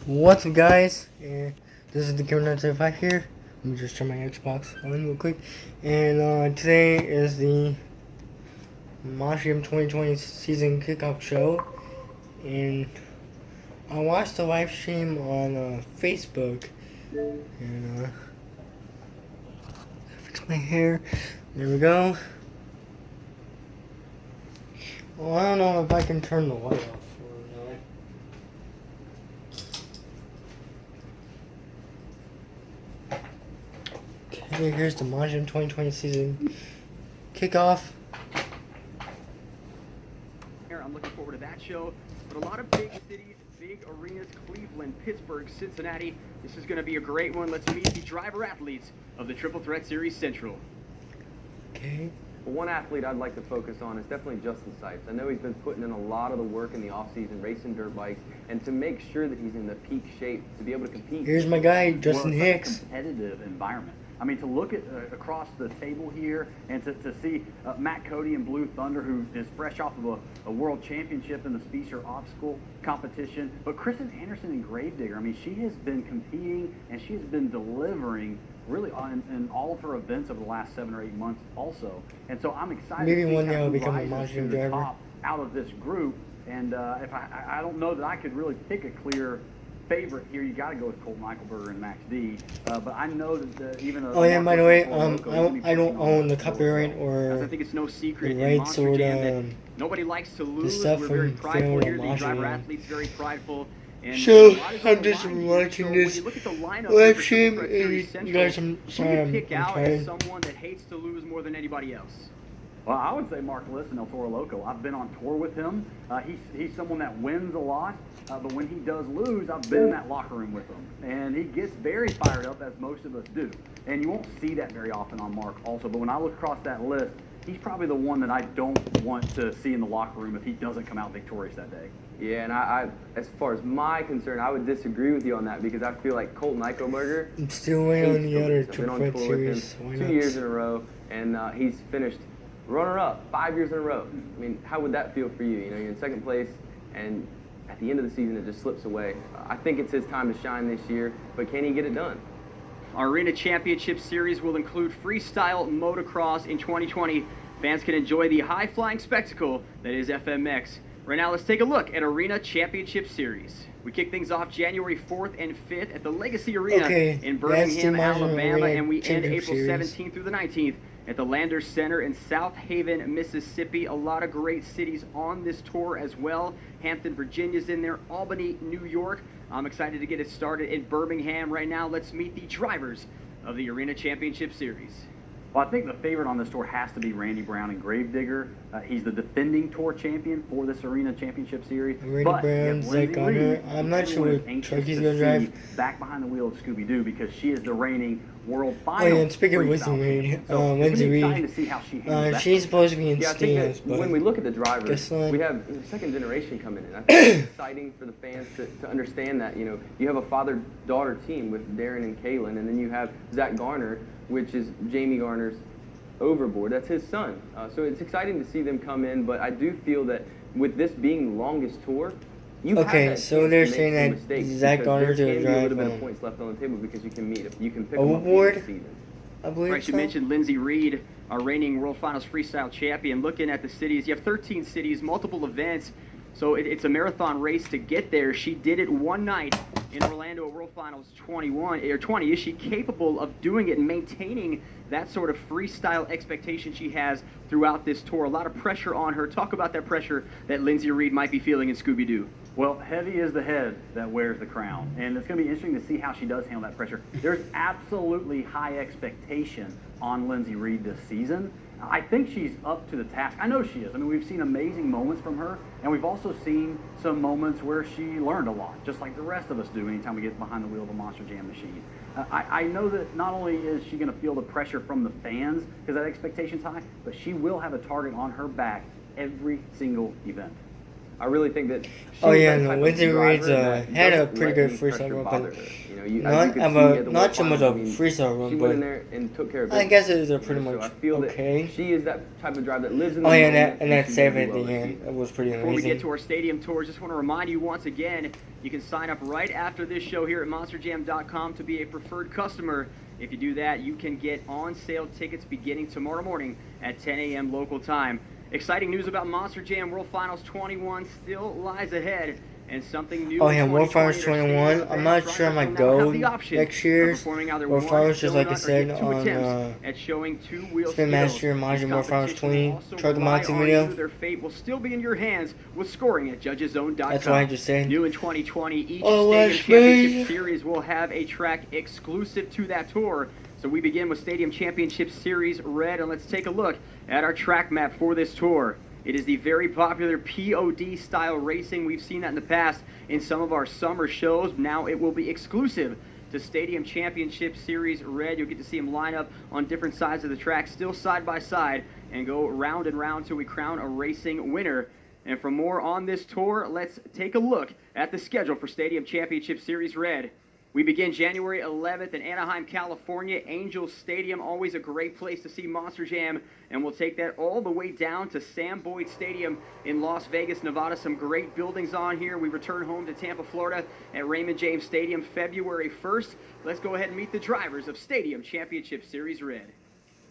What's up, guys? This is the Killer975 here. Let me just turn my Xbox on real quick. And today is the Moshroom 2020 season kickoff show. And I watched the live stream on Facebook. And fix my hair. There we go. Well, I don't know if I can turn the light off. Here's the Moshroom 2020 season kickoff. I'm looking forward to that show. But a lot of big cities, big arenas, Cleveland, Pittsburgh, Cincinnati. This is going to be a great one. Let's meet the driver athletes of the Triple Threat Series Central. Okay. Well, one athlete I'd like to focus on is definitely Justin Sipes. I know he's been putting in a lot of the work in the offseason, racing dirt bikes, and to make sure that he's in the peak shape to be able to compete. Here's my guy, Justin Hicks. It's a competitive environment. I mean, to look at across the table here and to see Matt Cody in Blue Thunder, who is fresh off of a world championship in the Speedster obstacle competition, but Kristen Anderson in Gravedigger, I mean, she has been competing and she has been delivering really in all of her events over the last 7 or 8 months also. And so I'm excited Maybe to see one day how I'll who become a rises Moshroom to the driver. top out of this group. And if I don't know that I could really pick a clear favorite here, you got to go with Colton Eichelberger and Max D. But I know that even Oh yeah, by the way, I don't own the copyright As I or think it's no secret the in rights Monster or Jam the that nobody likes to lose. stuff We're very from prideful Fairway here. The Moshroom. driver athlete's very prideful. And So, a lot is on I'm the just line here. watching So this when you look at the lineup live for stream, Triple Threat Series and Central, guys, I'm who sorry, you I'm pick out tired. as someone that hates to lose more than anybody else? Well, I would say Mark Lisson, El Toro Loco. I've been on tour with him. He's someone that wins a lot, but when he does lose, I've been in that locker room with him. And he gets very fired up, as most of us do. And you won't see that very often on Mark also. But when I look across that list, he's probably the one that I don't want to see in the locker room if he doesn't come out victorious that day. Yeah, and I, as far as my concern, I would disagree with you on that because I feel like Colton Eichelberger. I'm still waiting on the other I've been on Triple Threat tour with series. him Why 2 not? years in a row, and he's finished runner-up 5 years in a row. I mean, how would that feel for you? You know, you're in second place, and at the end of the season, it just slips away. I think it's his time to shine this year, but can he get it done? Our Arena Championship Series will include freestyle motocross in 2020. Fans can enjoy the high-flying spectacle that is FMX. Right now, let's take a look at Arena Championship Series. We kick things off January 4th and 5th at the Legacy Arena Okay, in that's the Birmingham, Moshroom Alabama, Arena and we end Championship April Series. 17th through the 19th at the Landers Center in South Haven, Mississippi. A lot of great cities on this tour as well. Hampton, Virginia's in there, Albany, New York. I'm excited to get it started in Birmingham right now. Let's meet the drivers of the Arena Championship Series. Well, I think the favorite on this tour has to be Randy Brown in Gravedigger. He's the defending tour champion for this Arena Championship Series. Randy But you Brown, have Zach Lindsay Garner. Reed, I'm not sure everyone is what anxious truck he's to gonna see drive. back behind the wheel of Scooby-Doo because she is the reigning world Oh final. yeah, and speaking of freestyle Lindsay Reed, champion. So it's Lindsay gonna be exciting Reed, to see how she handles that. she's supposed to be in Yeah, I think stands, that but when we look at the drivers, guess not. we have the second generation coming in. I think it's exciting for the fans to understand that, you know, you have a father-daughter team with Darren and Kaylin, and then you have Zach Garner, which is Jamie Garner's overboard. That's his son. So it's exciting to see them come in, but I do feel that with this being the longest tour, you Okay, have that so chance they're to make saying some that mistakes Zach because Garner's there gonna can be a little drive, bit of points left on the table because you can pick them up overboard? at the end of the season. I believe Right, you so. mentioned Lindsay Reed, our reigning World Finals freestyle champion. Looking at the cities, you have 13 cities, multiple events, so it's a marathon race to get there. She did it one night in Orlando at World Finals 20. Is she capable of doing it and maintaining that sort of freestyle expectation she has throughout this tour? A lot of pressure on her. Talk about that pressure that Lindsay Reed might be feeling in Scooby-Doo. Well, heavy is the head that wears the crown, and it's going to be interesting to see how she does handle that pressure. There's absolutely high expectation on Lindsay Reed this season. I think she's up to the task. I know she is. I mean, we've seen amazing moments from her, and we've also seen some moments where she learned a lot, just like the rest of us do anytime we get behind the wheel of a Monster Jam machine. I know that not only is she going to feel the pressure from the fans because that expectation's high, but she will have a target on her back every single event. I really think that. Oh yeah, she's that no, type of Lindsay driver Reed's that had a doesn't pretty let good any freestyle pressure run, bother but her. You know, as you not could see at the not World too much Finals, of I mean, freestyle run, she went in but there and took care of I business. guess it was a You pretty know, so much I feel okay. that she is that type of driver that lives in the Oh yeah, moment, and that she save will at do the well this end, season. it was pretty Before we get amazing. to our stadium tours, just want to remind you once again, you can sign up right after this show here at monsterjam.com to be a preferred customer. If you do that, you can get on-sale tickets beginning tomorrow morning at 10 a.m. local time. Exciting news about Monster Jam World Finals 21 still lies ahead, and something new. Oh yeah, in World 2020 Finals at our 21. stadium I'm not event. sure I Drivers might will now go have the option next of year's performing either World one Finals, just like I donut or said get two on attempts at showing two-wheel Spin skills. Master Monster This World Finals competition will 20 also Truck rely Monster on video. you. Their fate will still be in your hands with scoring at judgeszone.com. That's what I just said. New in 2020, each Oh, Stadium watch Championship me. Series will have a track exclusive to that tour. So we begin with Stadium Championship Series Red, and let's take a look at our track map for this tour. It is the very popular POD style racing. We've seen that in the past in some of our summer shows. Now it will be exclusive to Stadium Championship Series Red. You'll get to see them line up on different sides of the track, still side by side, and go round and round till we crown a racing winner. And for more on this tour, let's take a look at the schedule for Stadium Championship Series Red. We begin January 11th in Anaheim, California. Angels Stadium, always a great place to see Monster Jam. And we'll take that all the way down to Sam Boyd Stadium in Las Vegas, Nevada. Some great buildings on here. We return home to Tampa, Florida at Raymond James Stadium February 1st. Let's go ahead and meet the drivers of Stadium Championship Series Red.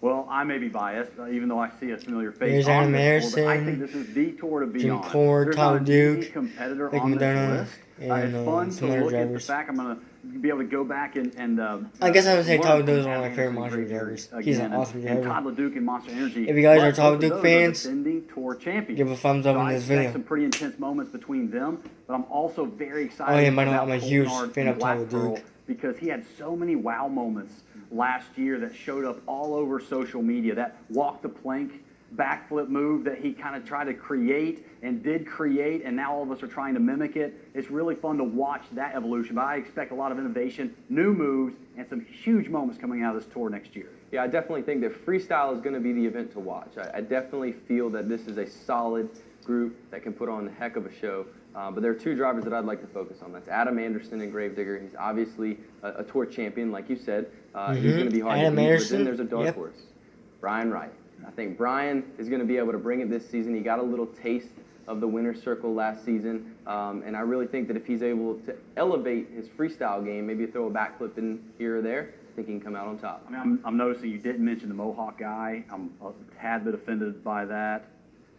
Well, I may be biased, even though I see a familiar face There's on Adam this tour, but I Harrison, think this is the tour to be Jim on. Cord, There's Tyler not an Duke, easy competitor Nick on this Madonna, list. and It's fun to some other look at the drivers. fact. I'm going to be able to go back and I guess I would say learn Tyler from Duke is one of my Adam favorite Anderson's Monster great drivers. years He's an again, awesome and driver. Todd LeDuc and Monster Energy. If you guys But are Tyler both of Duke those are fans, defending tour champions. give a thumbs up So on I this expect video. some pretty intense moments between them, but I'm also very excited Oh yeah, by the way, about I'm a Cole huge Nard fan and of Tyler Black Pearl Duke. because he had so many wow moments last year that showed up all over social media. That walk the plank backflip move that he kind of tried to create and did create, and now all of us are trying to mimic it. It's really fun to watch that evolution, but I expect a lot of innovation, new moves, and some huge moments coming out of this tour next year. Yeah, I definitely think that freestyle is going to be the event to watch. I definitely feel that this is a solid group that can put on a heck of a show. But there are two drivers that I'd like to focus on. That's Adam Anderson and Gravedigger. He's obviously a tour champion, like you said. He's going to be hard Adam to beat. Anderson, But then there's a dark yep. horse, Brian Wright. I think Brian is going to be able to bring it this season. He got a little taste of the winner's circle last season, and I really think that if he's able to elevate his freestyle game, maybe throw a backflip in here or there, I think he can come out on top. I mean, I'm noticing you didn't mention the Mohawk guy. I'm a tad bit offended by that.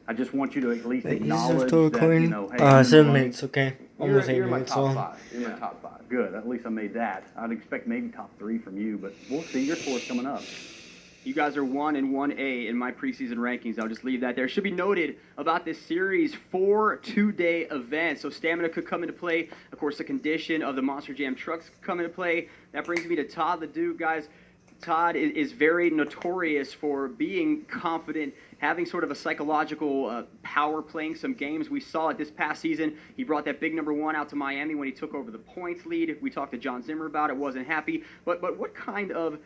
I just want you to at least This is acknowledge still that, you recording. know, hey, I'm in 7 the running. minutes, okay. Almost 8 You're my minutes top long. five. You're my top five. Good. At least I made that. I'd expect maybe top 3 from you, but we'll see. Your score's coming up. You guys are 1 and 1A in my preseason rankings. I'll just leave that there. It should be noted about this series, 4 two-day events. So stamina could come into play. Of course, the condition of the Monster Jam trucks could come into play. That brings me to Todd LeDuc, guys. Todd is very notorious for being confident, having sort of a psychological power playing some games. We saw it this past season. He brought that big number 1 out to Miami when he took over the points lead. We talked to John Zimmer about it, wasn't happy. But what kind of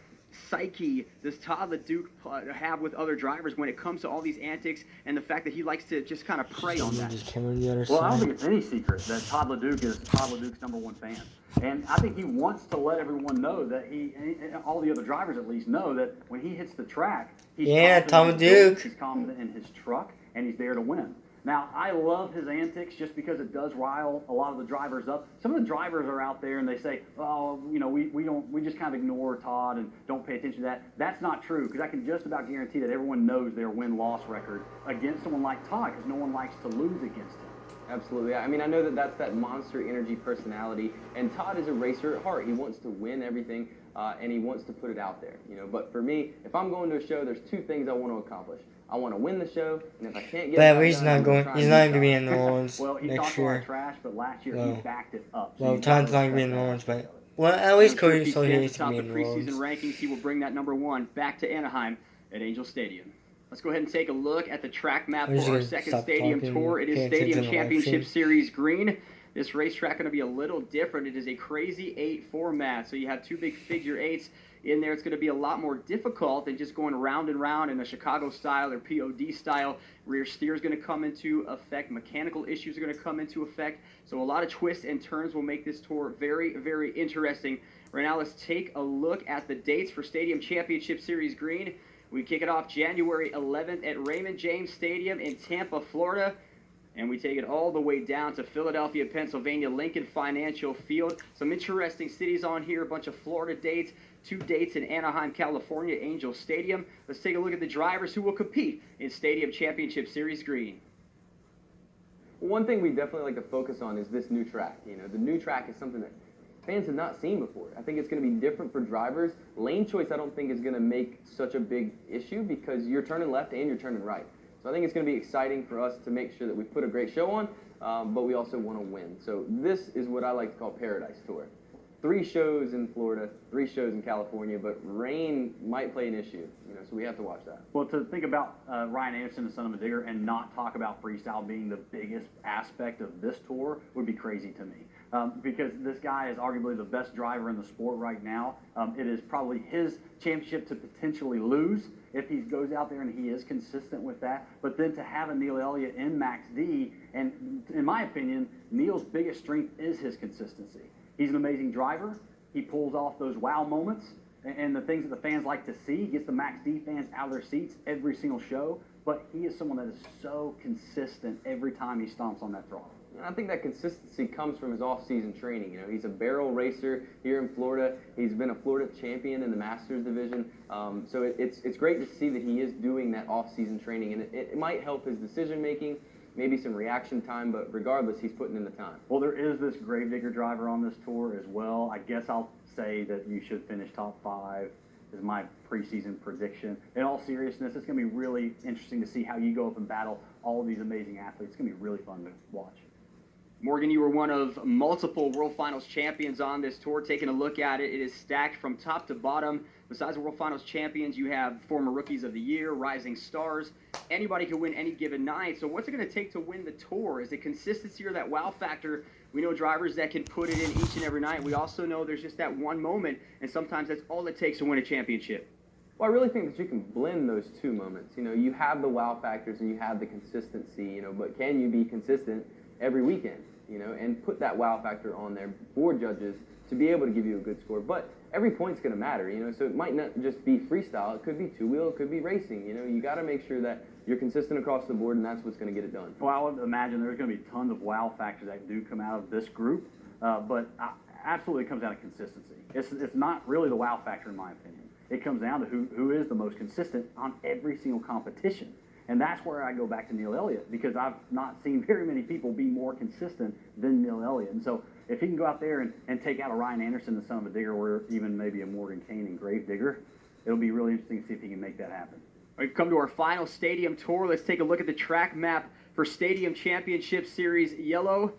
psyche does Todd LeDuc have with other drivers when it comes to all these antics and the fact that he likes to just kind of prey on that? Just came on the other Well, I don't side. think it's any secret that Todd LeDuc is Todd LeDuc's #1 fan. And I think he wants to let everyone know that and all the other drivers at least know that when he hits the track, he's Yeah, confident Tom in his abilities, LeDuc. he's confident in his truck, and he's there to win. Now, I love his antics just because it does rile a lot of the drivers up. Some of the drivers are out there and they say, oh, you know, we just kind of ignore Todd and don't pay attention to that. That's not true, because I can just about guarantee that everyone knows their win-loss record against someone like Todd, because no one likes to lose against him. Absolutely. I mean, I know that that's that monster energy personality, and Todd is a racer at heart. He wants to win everything, and he wants to put it out there. You know, but for me, if I'm going to a show, there's 2 things I want to accomplish. I want to win the show, and if I can't get But it he's done, not I'm going. try He's and not beat going to be Todd. in New Orleans Well, he next talked a lot of year. trash, but last year No. he backed it up. So Well, you gotta Todd's not going to be in respect New that. Orleans, but well, at least I'm sure if Cody he told stands you he's atop going the to be in New preseason Orleans. rankings, he will bring that number 1 back to Anaheim at Angel Stadium. Let's go ahead and take a look at the track map I'm just for our gonna second stop stadium talking, tour. It is pay Stadium attention to the live Championship stream. Series Green. This racetrack going to be a little different. It is a crazy 8 format, so you have 2 big figure 8s in there. It's going to be a lot more difficult than just going round and round in a Chicago style or POD style. Rear steer is going to come into effect. Mechanical issues are going to come into effect. So a lot of twists and turns will make this tour very, very interesting. Right now, let's take a look at the dates for Stadium Championship Series Green. We kick it off January 11th at Raymond James Stadium in Tampa, Florida. And we take it all the way down to Philadelphia, Pennsylvania, Lincoln Financial Field. Some interesting cities on here, a bunch of Florida dates, 2 dates in Anaheim, California, Angel Stadium. Let's take a look at the drivers who will compete in Stadium Championship Series Green. One thing we definitely like to focus on is this new track. You know, the new track is something that fans have not seen before. I think it's going to be different for drivers. Lane choice I don't think is going to make such a big issue because you're turning left and you're turning right. So I think it's going to be exciting for us to make sure that we put a great show on, but we also want to win. So this is what I like to call Paradise Tour. 3 shows in Florida, 3 shows in California, but rain might play an issue, you know, so we have to watch that. Well, to think about Ryan Anderson, the son of a digger, and not talk about freestyle being the biggest aspect of this tour would be crazy to me. Because this guy is arguably the best driver in the sport right now. It is probably his championship to potentially lose if he goes out there and he is consistent with that. But then to have a Neil Elliott in Max D, and in my opinion, Neil's biggest strength is his consistency. He's an amazing driver. He pulls off those wow moments and the things that the fans like to see. He gets the Max D fans out of their seats every single show. But he is someone that is so consistent every time he stomps on that throttle. And I think that consistency comes from his off-season training. You know, he's a barrel racer here in Florida. He's been a Florida champion in the Masters division. So it's great to see that he is doing that off-season training, and it might help his decision-making, maybe some reaction time, but regardless, he's putting in the time. Well, there is this Gravedigger driver on this tour as well. I guess I'll say that you should finish top 5 is my preseason prediction. In all seriousness, it's going to be really interesting to see how you go up and battle all of these amazing athletes. It's going to be really fun to watch. Morgan, you were one of multiple World Finals champions on this tour. Taking a look at it, it is stacked from top to bottom. Besides the World Finals champions, you have former Rookies of the Year, Rising Stars. Anybody can win any given night. So what's it going to take to win the tour? Is it consistency or that wow factor? We know drivers that can put it in each and every night. We also know there's just that one moment, and sometimes that's all it takes to win a championship. Well, I really think that you can blend those 2 moments. You know, you have the wow factors and you have the consistency, you know, but can you be consistent every weekend? You know, and put that wow factor on there for judges to be able to give you a good score. But every point's going to matter, you know, so it might not just be freestyle. It could be 2-wheel, it could be racing. You know, you got to make sure that you're consistent across the board, and that's what's going to get it done. Well, I would imagine there's going to be tons of wow factors that do come out of this group, but absolutely it comes down to consistency. It's not really the wow factor, in my opinion. It comes down to who is the most consistent on every single competition. And that's where I go back to Neil Elliott, because I've not seen very many people be more consistent than Neil Elliott. And so if he can go out there and take out a Ryan Anderson, the son of a digger, or even maybe a Morgan Kane and Gravedigger, it'll be really interesting to see if he can make that happen. We've come to our final stadium tour. Let's take a look at the track map for Stadium Championship Series Yellow.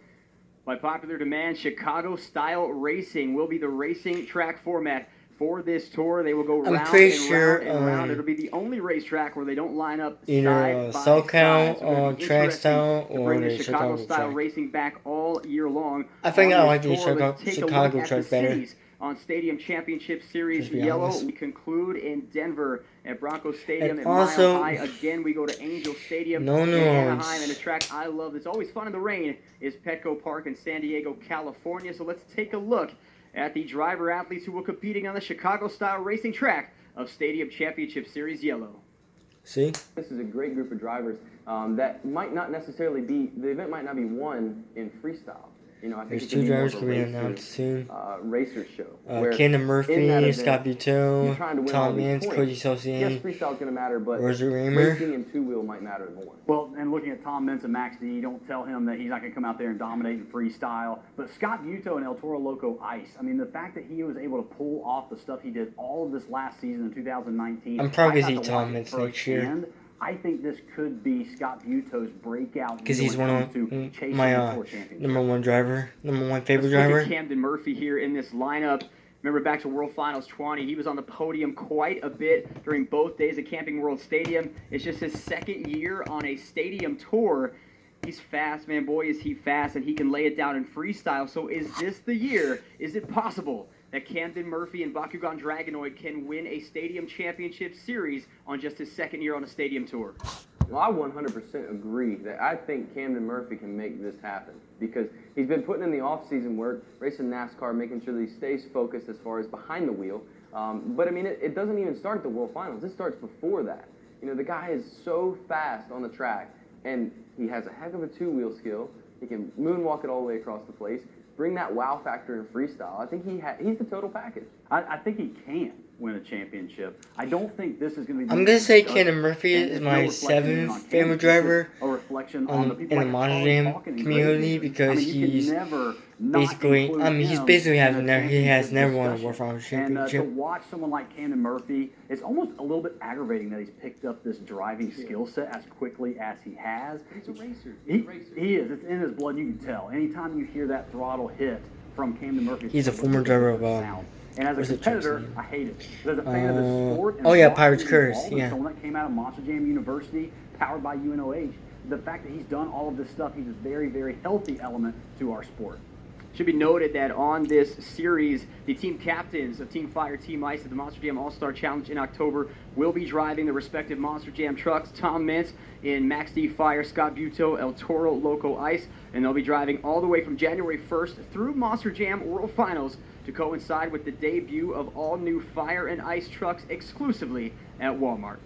By popular demand, Chicago-style racing will be the racing track format for this tour. They will go round and round and round. It'll be the only racetrack where they don't line up either side by SoCal side. So or track style to or bring the the Chicago style track. racing back all year long. I think On I this like the tour, let's take a Chicago look at track the better. cities on Stadium Championship Series Just be Yellow. honest. We conclude in Denver at Bronco Stadium And at also- Mile High. Again, we go to Angel Stadium No in noise. Anaheim, and a track I love that's always fun in the rain is Petco Park in San Diego, California. So let's take a look at the driver athletes who will be competing on the Chicago-style racing track of Stadium Championship Series Yellow. See? This is a great group of drivers that might not necessarily be, the event might not be won in freestyle. You know, I think There's it 2 could be more drivers of a going to be racer, announced soon. racer show. where Kendon in that Murphy, event, Scott you're Buteau, trying to win all Tom these Mintz, points. Cody Yes, Saucier, freestyle is going to matter, but Roger Raymer. racing and 2-wheel might matter more. Well, and looking at Tom Mintz and Max D, you don't tell him that he's not going to come out there and dominate in freestyle. But Scott Buteau and El Toro Loco Ice, I mean, the fact that he was able to pull off the stuff he did all of this last season in 2019. I'm probably I going got to see to Tom watch it Mintz next year. firsthand. I think this could be Scott Buteau's breakout Because year he's when one it comes to of chasing my the tour championship. number 1 driver, number 1 favorite Let's look driver. at Camden Murphy here in this lineup. Remember back to World Finals 20, he was on the podium quite a bit during both days at Camping World Stadium. It's just his second year on a stadium tour. He's fast, man. Boy, is he fast, and he can lay it down in freestyle. So is this the year? Is it possible that Camden Murphy and Bakugan Dragonoid can win a stadium championship series on just his second year on a stadium tour? Well, I 100% agree that I think Camden Murphy can make this happen because he's been putting in the off-season work, racing NASCAR, making sure that he stays focused as far as behind the wheel. But, I mean, it doesn't even start at the World Finals. It starts before that. You know, the guy is so fast on the track, and he has a heck of a two-wheel skill. He can moonwalk it all the way across the place, bring that wow factor in freestyle. I think he's the total package. I think he can win a championship. I don't think this is going to be. I'm gonna say Camden Murphy is my seventh favorite driver in the Monster Jam community because he's basically, he has never won a World Finals championship. To watch someone like Camden Murphy, it's almost a little bit aggravating that he's picked up this driving skill set as quickly as he has. He's a racer. He is. It's in his blood. You can tell. Anytime you hear that throttle hit from Camden Murphy, he's a former driver of and as a competitor, I hate it. But as a fan of the sport, and Pirates Curse, someone that came out of Monster Jam University, powered by UNOH, the fact that he's done all of this stuff, he's a very, very healthy element to our sport. Should be noted that on this series, the team captains of Team Fire, Team Ice at the Monster Jam All-Star Challenge in October will be driving the respective Monster Jam trucks. Tom Mintz in Max D Fire, Scott Buteau, El Toro Loco Ice, and they'll be driving all the way from January 1st through Monster Jam World Finals to coincide with the debut of all new Fire and Ice trucks exclusively at Walmart.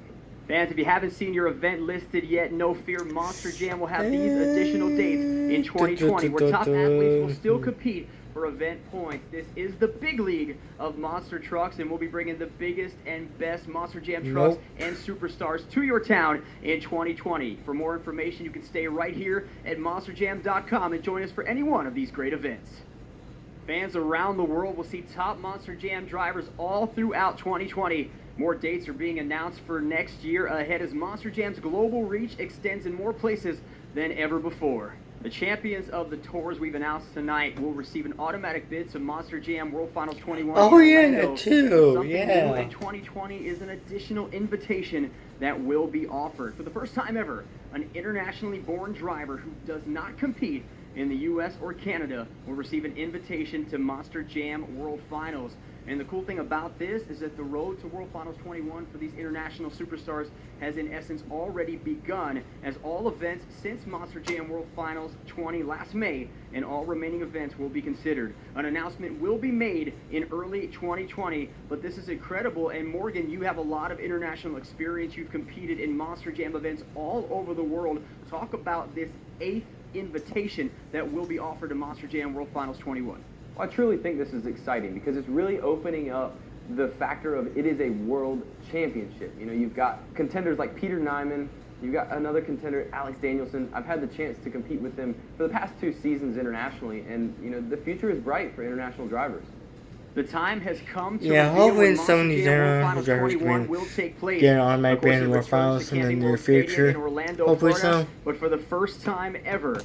Fans, if you haven't seen your event listed yet, no fear, Monster Jam will have these additional dates in 2020 where top athletes will still compete for event points. This is the big league of monster trucks, and we'll be bringing the biggest and best Monster Jam trucks and superstars to your town in 2020. For more information, you can stay right here at monsterjam.com and join us for any one of these great events. Fans around the world will see top Monster Jam drivers all throughout 2020. More dates are being announced for next year ahead as Monster Jam's global reach extends in more places than ever before. The champions of the tours we've announced tonight will receive an automatic bid to Monster Jam World Finals 21. Oh yeah, that too. Something new Yeah. in 2020 is an additional invitation that will be offered. For the first time ever, an internationally born driver who does not compete in the U.S. or Canada will receive an invitation to Monster Jam World Finals. And the cool thing about this is that the road to World Finals 21 for these international superstars has in essence already begun, as all events since Monster Jam World Finals 20 last May and all remaining events will be considered. An announcement will be made in early 2020, but this is incredible. And Morgan, you have a lot of international experience. You've competed in Monster Jam events all over the world. Talk about this 8th invitation that will be offered to Monster Jam World Finals 21. Well, I truly think this is exciting because it's really opening up the factor of it is a world championship. You know, you've got contenders like Peter Nyman, you've got another contender, Alex Danielson. I've had the chance to compete with them for the past 2 seasons internationally, and you know the future is bright for international drivers. The time has come to hopefully some of these international drivers can get on my brand World Finals in the near future. Hopefully so. But for the first time ever,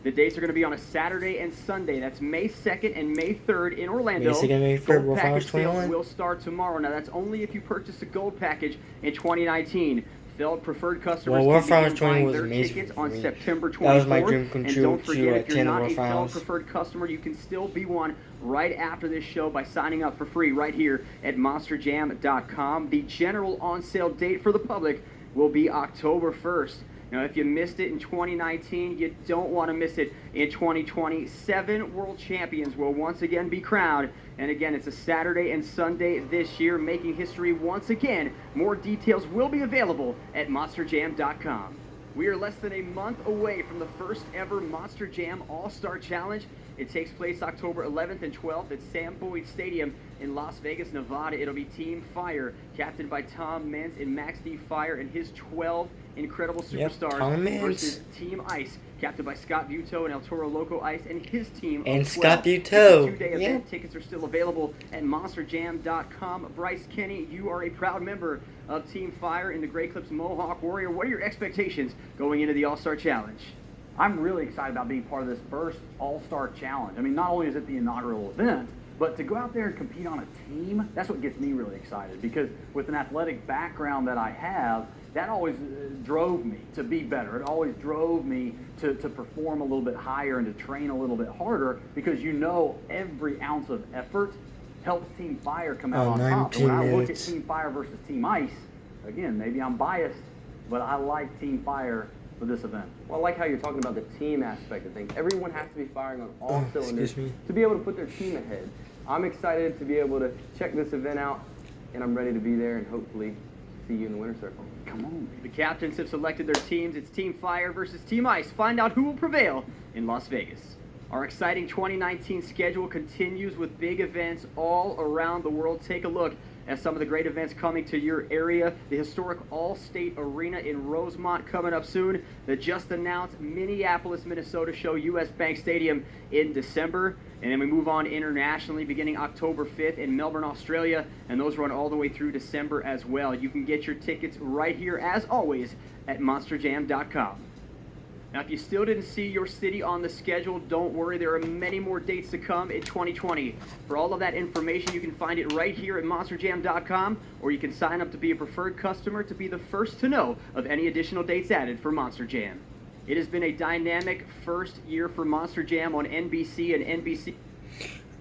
the dates are going to be on a Saturday and Sunday. That's May 2nd and May 3rd in Orlando. May 2nd and May 3rd, Gold package sales 21. will start tomorrow. Now, that's only if you purchase a gold package in 2019. Failed preferred customers World can Finals begin 20 buying was their amazing tickets for on me. September 24th. That was my dream come And true don't forget, to if you're attend the not World a Failed Finals. preferred customer, you can still be one right after this show by signing up for free right here at monsterjam.com. The general on-sale date for the public will be October 1st. Now, if you missed it in 2019, you don't want to miss it in 2020. 7 world champions will once again be crowned. And again, it's a Saturday and Sunday this year, making history once again. More details will be available at monsterjam.com. We are less than a month away from the first ever Monster Jam All-Star Challenge. It takes place October 11th and 12th at Sam Boyd Stadium in Las Vegas, Nevada. It'll be Team Fire, captained by Tom Mintz and Max D Fire and his 12 incredible superstars Tom Mintz. versus Team Ice, captained by Scott Buteau and El Toro Loco Ice and his team And of 12. Scott Buteau. It's a 2-day event. Tickets are still available at monsterjam.com. Bryce Kenny, you are a proud member of Team Fire in the Grey Clips Mohawk Warrior. What are your expectations going into the All-Star Challenge? I'm really excited about being part of this first All-Star Challenge. I mean, not only is it the inaugural event, but to go out there and compete on a team, that's what gets me really excited. Because with an athletic background that I have, that always drove me to be better. It always drove me to perform a little bit higher and to train a little bit harder, because every ounce of effort helps Team Fire come out on top. And when I look at Team Fire versus Team Ice, again, maybe I'm biased, but I like Team Fire for this event. Well, I like how you're talking about the team aspect of things. Everyone has to be firing on all cylinders excuse me. to be able to put their team ahead. I'm excited to be able to check this event out, and I'm ready to be there and hopefully see you in the winner's circle. Come on. The captains have selected their teams. It's Team Fire versus Team Ice. Find out who will prevail in Las Vegas. Our exciting 2019 schedule continues with big events all around the world. Take a look at some of the great events coming to your area. The historic All-State Arena in Rosemont coming up soon. The just-announced Minneapolis, Minnesota show, US Bank Stadium in December. And then we move on internationally beginning October 5th in Melbourne, Australia. And those run all the way through December as well. You can get your tickets right here, as always, at monsterjam.com. Now, if you still didn't see your city on the schedule, don't worry. There are many more dates to come in 2020. For all of that information, you can find it right here at monsterjam.com, or you can sign up to be a preferred customer to be the first to know of any additional dates added for Monster Jam. It has been a dynamic first year for Monster Jam on NBC and NBC.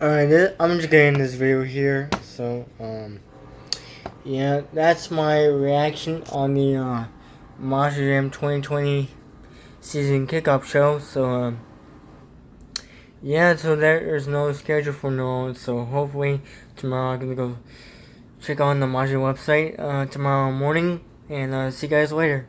Alright, I'm just getting this video here. So, yeah, that's my reaction on the Monster Jam 2020 season kickoff show. So yeah, so there's no schedule for no, so hopefully tomorrow I'm gonna go check on the Monster website tomorrow morning, and see you guys later.